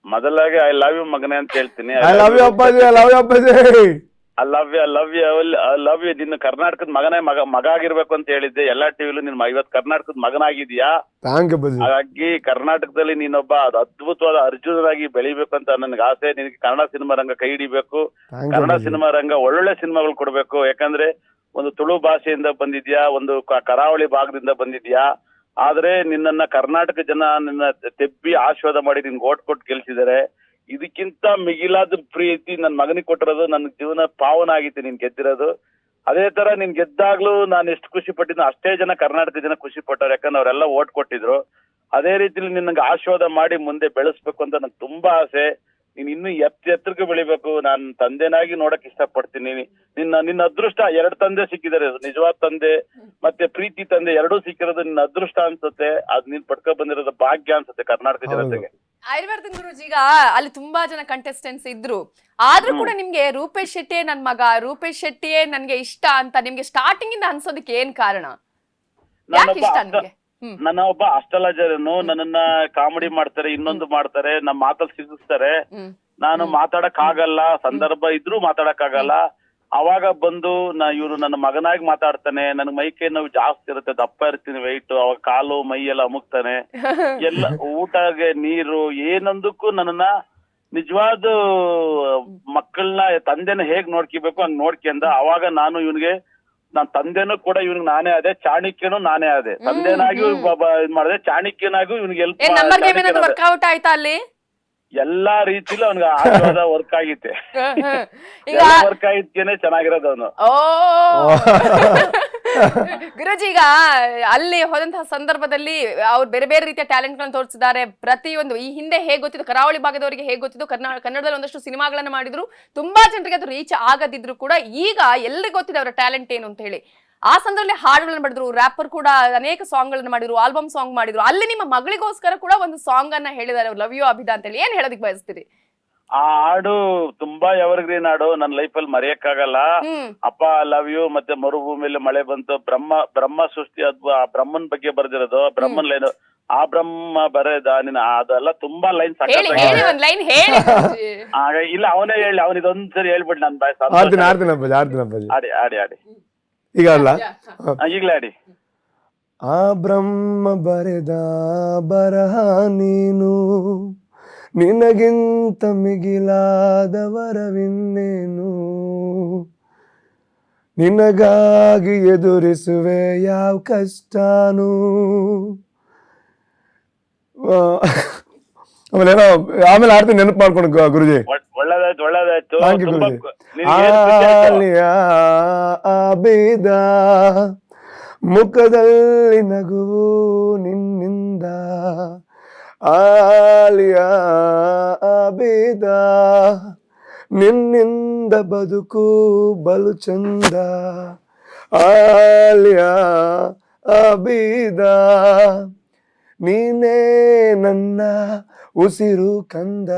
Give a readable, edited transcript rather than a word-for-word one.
ಮೊದಲಾಗಿ I love you ಮಗನೇ ಅಂತ ಹೇಳ್ತೀನಿ. ಐ ಲವ್ ಯು ಅಪ್ಪಾಜಿ, ಐ ಲವ್ ಯು ಅಪ್ಪಾಜಿ. I love you, I love you, I love you. ನಿನ್ನ ಕರ್ನಾಟಕದ ಮಗ ಆಗಿರ್ಬೇಕು ಅಂತ ಹೇಳಿದ್ದೆ ಎಲ್ಲಾ ಟಿವಿಲು. ನಿನ್ ಇವತ್ತು ಕರ್ನಾಟಕದ ಮಗನಾಗಿದ್ಯಾ. ಥ್ಯಾಂಕ್ ಯು ಅಪ್ಪಾಜಿ. ಹಾಗಾಗಿ ಕರ್ನಾಟಕದಲ್ಲಿ ನೀನೊಬ್ಬ ಅದ್ಭುತವಾದ ಅರ್ಜುನರಾಗಿ ಬೆಳಿಬೇಕು ಅಂತ ನನ್ಗೆ ಆಸೆ. ನಿನಗೆ ಕನ್ನಡ ಸಿನಿಮಾ ರಂಗ ಕೈ ಹಿಡಿಬೇಕು. ಕನ್ನಡ ಸಿನಿಮಾ ರಂಗ ಒಳ್ಳೊಳ್ಳೆ ಸಿನಿಮಾಗಳು ಕೊಡ್ಬೇಕು. ಯಾಕಂದ್ರೆ ಒಂದು ತುಳು ಭಾಷೆಯಿಂದ ಬಂದಿದ್ಯಾ, ಒಂದು ಕರಾವಳಿ ಭಾಗದಿಂದ ಬಂದಿದ್ಯಾ. ಆದ್ರೆ ನಿನ್ನನ್ನ ಕರ್ನಾಟಕ ಜನ ನಿನ್ನ ತೆಬ್ಬಿ ಆಶೀರ್ವಾದ ಮಾಡಿ ನಿನ್ಗೆ ಓಟ್ ಕೊಟ್ಟು ಗೆಲ್ಸಿದ್ದಾರೆ. ಇದಕ್ಕಿಂತ ಮಿಗಿಲಾದ ಪ್ರೀತಿ ನನ್ ಮಗನಿಗೆ ಕೊಟ್ಟಿರೋದು. ನನ್ನ ಜೀವನ ಪಾವನ ಆಗಿತ್ತು ನೀನ್ ಗೆದ್ದಿರೋದು. ಅದೇ ತರ ನೀನ್ ಗೆದ್ದಾಗ್ಲೂ ನಾನು ಎಷ್ಟು ಖುಷಿ ಪಟ್ಟಿದ್ನೋ ಅಷ್ಟೇ ಜನ ಕರ್ನಾಟಕ ಜನ ಖುಷಿ ಪಟ್ಟವ್ರು. ಯಾಕಂದ್ರೆ ಅವರೆಲ್ಲ ಓಟ್ ಕೊಟ್ಟಿದ್ರು. ಅದೇ ರೀತಿಲಿ ನಿನ್ನಂಗೆ ಆಶೀರ್ವಾದ ಮಾಡಿ ಮುಂದೆ ಬೆಳೆಸ್ಬೇಕು ಅಂತ ನಂಗೆ ತುಂಬಾ ಆಸೆ. ನೀನ್ ಇನ್ನು ಎತ್ತರಕ್ಕೆ ಬೆಳಿಬೇಕು. ನಾನು ತಂದೆನಾಗಿ ನೋಡಕ್ ಇಷ್ಟಪಡ್ತೀನಿ. ನಿನ್ನ ಅದೃಷ್ಟ. 2 ತಂದೆ ಸಿಕ್ಕಿದ್ದಾರೆ, ನಿಜವಾದ ತಂದೆ ಮತ್ತೆ ಪ್ರೀತಿ ತಂದೆ ಎರಡೂ ಸಿಕ್ಕಿರೋದು ನಿನ್ನ ಅದೃಷ್ಟ ಅನ್ಸುತ್ತೆ. ಅದ್ ನೀನ್ ಪಡ್ಕೊ ಬಂದಿರೋದು ಭಾಗ್ಯ ಅನ್ಸುತ್ತೆ ಕರ್ನಾಟಕ ಜನತೆಗೆ. ಆಯುರ್ವೇದನ್ ಗುರುಜಿ, ಈಗ ಅಲ್ಲಿ ತುಂಬಾ ಜನ ಕಂಟೆಸ್ಟೆಂಟ್ಸ್ ಇದ್ರು, ಆದ್ರೂ ಕೂಡ ನಿಮ್ಗೆ ರೂಪೇಶ್ ಶೆಟ್ಟಿಯೇ ನನ್ ಮಗ, ರೂಪೇಶ್ ಶೆಟ್ಟಿಯೇ ನನ್ಗೆ ಇಷ್ಟ ಅಂತ ನಿಮ್ಗೆ ಸ್ಟಾರ್ಟಿಂಗ್ ಇಂದ ಅನ್ಸೋದಕ್ಕೆ ಏನ್ ಕಾರಣ? ಯಾಕೆ ಇಷ್ಟ ನಿಮ್ಗೆ? ನನ್ನ ಒಬ್ಬ ಅಸ್ಟ್ರಾಲಜರ್ನು. ನನ್ನನ್ನ ಕಾಮಿಡಿ ಮಾಡ್ತಾರೆ, ಇನ್ನೊಂದು ಮಾಡ್ತಾರೆ, ನಮ್ಮ ಮಾತಲ್ಲಿ ಸಿಗಿಸ್ತಾರೆ. ನಾನು ಮಾತಾಡಕ್ ಆಗಲ್ಲ, ಸಂದರ್ಭ ಇದ್ರೂ ಮಾತಾಡಕ್ ಆಗಲ್ಲ. ಅವಾಗ ಬಂದು ಇವ್ರು ನನ್ನ ಮಗನಾಗಿ ಮಾತಾಡ್ತಾನೆ. ನನ್ ಮೈ ಕೈ ನೋವು ಜಾಸ್ತಿ ಇರುತ್ತೆ, ದಪ್ಪ ಇರ್ತೀನಿ ವೆಯ್ಟ್. ಅವಾಗ ಕಾಲು ಮೈ ಎಲ್ಲ ಅಮುಕ್ತಾನೆ. ಎಲ್ಲ ಊಟಗೆ ನೀರು ಏನೊಂದಕ್ಕೂ ನನ್ನನ್ನ ನಿಜವಾದ ಮಕ್ಕಳನ್ನ ತಂದೆನ ಹೇಗ್ ನೋಡ್ಕಿಬೇಕು ಹಂಗ್ ನೋಡ್ಕೊಂಡ. ಅವಾಗ ನಾನು ಇವನ್ಗೆ ನಾನ್ ತಂದೆನೂ ಕೂಡ ಇವ್ನಿಗೆ ನಾನೇ ಅದೇ, ಚಾಣಕ್ಯನು ನಾನೇ ಅದೇ. ತಂದೆನಾಗಿ ಇದ್ ಮಾಡಿದೆ, ಚಾಣಕ್ಯನಾಗೂ ಇವ್ನಿಗೆ ವರ್ಕೌಟ್ ಆಯ್ತಾ ಅಲ್ಲಿ? ಎಲ್ಲಾ ರೀತಿಲೂ ಅವ್ನಿಗೆ ಆಶೀರ್ವಾದ ವರ್ಕ್ ಆಗಿತ್ತೆ. ವರ್ಕ್ ಆಗಿದ್ಕೇನೆ ಚೆನ್ನಾಗಿರೋದು ಅವನು. ಓ ಗುರುಜಿ, ಈಗ ಅಲ್ಲಿ ಹೋದಂತಹ ಸಂದರ್ಭದಲ್ಲಿ ಅವ್ರು ಬೇರೆ ಬೇರೆ ರೀತಿಯ ಟ್ಯಾಲೆಂಟ್ ಗಳನ್ನ ತೋರಿಸಿದ್ದಾರೆ. ಪ್ರತಿಯೊಂದು ಈ ಹಿಂದೆ ಹೇಗ್ ಗೊತ್ತಿದ್ದು, ಕರಾವಳಿ ಭಾಗದವರಿಗೆ ಹೇಗ್ ಗೊತ್ತಿದ್ದು, ಕನ್ನಡದಲ್ಲಿ ಒಂದಷ್ಟು ಸಿನಿಮಾಗಳನ್ನ ಮಾಡಿದ್ರು, ತುಂಬಾ ಜನರಿಗೆ ಅದು ರೀಚ್ ಆಗದಿದ್ರು ಕೂಡ ಈಗ ಎಲ್ರಿಗೂ ಗೊತ್ತಿದೆ ಅವರ ಟ್ಯಾಲೆಂಟ್ ಏನು ಅಂತ ಹೇಳಿ. ಆ ಸಂದರ್ಭದಲ್ಲಿ ಹಾಡುಗಳನ್ನ ಮಾಡಿದ್ರು, ರ್ಯಾಪರ್ ಕೂಡ ಅನೇಕ ಸಾಂಗ್ ಗಳನ್ನ ಮಾಡಿದ್ರು, ಆಲ್ಬಮ್ ಸಾಂಗ್ ಮಾಡಿದ್ರು. ಅಲ್ಲಿ ನಿಮ್ಮ ಮಗಳಿಗೋಸ್ಕರ ಕೂಡ ಒಂದು ಸಾಂಗ್ ಅನ್ನ ಹೇಳಿದ್ದಾರೆ, ಲವ್ ಯು ಅಭಿದಾ ಅಂತ ಹೇಳಿ. ಏನ್ ಹೇಳೋದಕ್ಕೆ ಬಯಸ್ತೀರಿ? ಆ ಹಾಡು ತುಂಬಾ ಎವರ್ಗ್ರೀನ್ ಹಾಡು, ನನ್ನ ಲೈಫಲ್ಲಿ ಮರೆಯಕ್ಕಾಗಲ್ಲ. ಅಪ್ಪ ಲವ್ ಯು, ಮತ್ತೆ ಮರುಭೂಮಿಯಲ್ಲಿ ಮಳೆ ಬಂತು, ಬ್ರಹ್ಮ ಸೃಷ್ಟಿ ಬ್ರಹ್ಮನ್ ಬಗ್ಗೆ ಬರ್ದಿರೋದು. ಬ್ರಹ್ಮನ್ ಲೈನ್, ಆ ಬ್ರಹ್ಮ ಬರೆದ ನಿನ್ನ, ಅದೆಲ್ಲ ತುಂಬಾ ಲೈನ್ ಇಲ್ಲ. ಅವನೇ ಹೇಳಿ, ಅವನ್ ಇದೊಂದ್ಸರಿ ಹೇಳ್ಬಿಟ್ಟು ನನ್ ಬಾಯ್ ಆಡಿ ಆಡಿ ಆಡಿ ಈಗ ಅಲ್ಲ, ಈಗ್ಲೇ ಆಡಿ. ಆ ಬ್ರಹ್ಮ ಬರೆದ ಬರಹ ನೀನು, ನಿನಗಿಂತ ಮಿಗಿಲಾದ ವರವಿನ್ನೇನು, ನಿನಗಾಗಿ ಎದುರಿಸುವೆ ಯಾವ ಕಷ್ಟನೂ. ಆಮೇಲೆ ಆಡ್ತೀನಿ, ನೆನಪು ಮಾಡ್ಕೊಂಡು ಗುರುಜಿ. ಒಳ್ಳೇದಾಯ್ತು ಒಳ್ಳೇದಾಯ್ತು. ಆಬಿದ ಮುಖದಲ್ಲಿ ನಗುವು ನಿನ್ನಿಂದ, ಆಲಿಯಾ ಆಬಿದ ನಿನ್ನಿಂದ ಬದುಕು ಬಲು ಚಂದ, ಆಲಿಯಾ ಆಬಿದ ನೀನೇ ನನ್ನ ಉಸಿರು ಕಂದ.